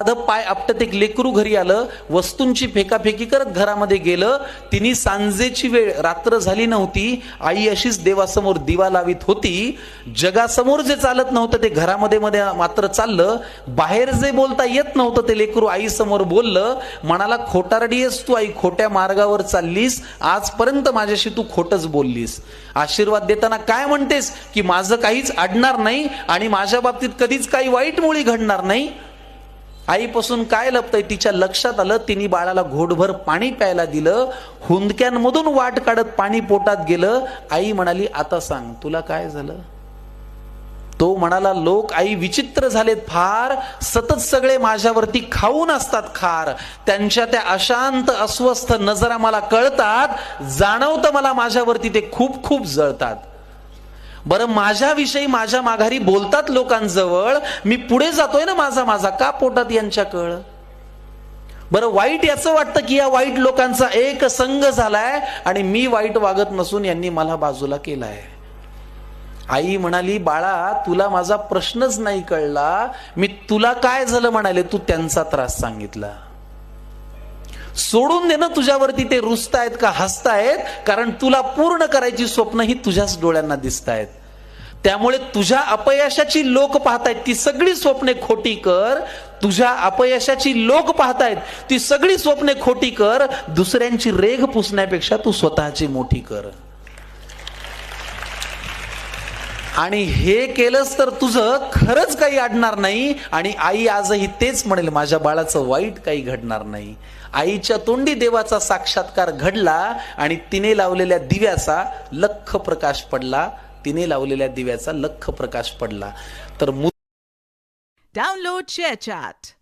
पाय आपटत एक लेकरू घरी आलं, वस्तूंची फेकाफेकी करत घरामध्ये गेलं. तिने सांजेची वेळ, रात्र झाली नव्हती. आई अशीच देवासमोर दिवा लावित होती. जगासमोर जे चालत नव्हतं ते घरामध्ये मध्ये मात्र चाललं. बाहेर जे बोलता येत नव्हतं ते लेकरू आई समोर बोललं. म्हणाला, खोटारडी आहेस तू आई, खोट्या मार्गावर चाललीस, आजपर्यंत माझ्याशी तू खोटच बोललीस. आशीर्वाद देताना काय म्हणतेस की माझं काहीच अडणार नाही आणि माझ्या बाबतीत कधीच काही वाईट मुळी घडणार नाही. आईपासून काय लपतंय तिच्या लक्षात आलं. तिने बाळाला घोटभर पाणी प्यायला दिलं. हुंदक्यांमधून वाट काढत पाणी पोटात गेलं. आई म्हणाली, आता सांग तुला काय झालं. तो म्हणाला, लोक आई विचित्र झालेत फार, सतत सगळे माझ्यावरती खाऊन असतात खार. त्यांच्या त्या अशांत अस्वस्थ नजरा मला कळतात, जाणवतं मला माझ्यावरती ते खूप खूप जळतात. बरं, माझ्याविषयी माझ्या माघारी बोलतात लोकांजवळ, मी पुढे जातोय ना माझा माझा, का पोटात यांच्या कळ. बरं, वाईट याचं वाटतं की या वाईट लोकांचा एक संघ झालाय आणि मी वाईट वागत नसून यांनी मला बाजूला केलाय. आई म्हणाली, बाळा तुला माझा प्रश्नच नाही कळला. मी तुला काय झालं म्हणाले, तू त्यांचा त्रास सांगितला. सोडून दे ना तुझ्यावरती ते रुसतायत का हसतायत, कारण तुला पूर्ण करायची स्वप्न ही तुझ्याच डोळ्यांना दिसतायत. त्यामुळे तुझ्या अपयशाची लोक पाहतायत ती सगळी स्वप्ने खोटी कर. तुझ्या अपयशाची लोक पाहतायत ती सगळी स्वप्ने खोटी कर. दुसऱ्यांची रेघ पुसण्यापेक्षा तू स्वतःची मोठी कर. आणि हे केलंस तर तुझं खरंच काही अडणार नाही. आणि आई आजही तेच म्हणेल, माझ्या बाळाचं वाईट काही घडणार नाही. आईच्या तोंडी देवाचा साक्षात्कार घडला आणि तिने लावलेल्या दिव्याचा लख प्रकाश पडला. तिने लावलेल्या दिव्याचा लख प्रकाश पडला. तर डाउनलोड शेअर चॅट.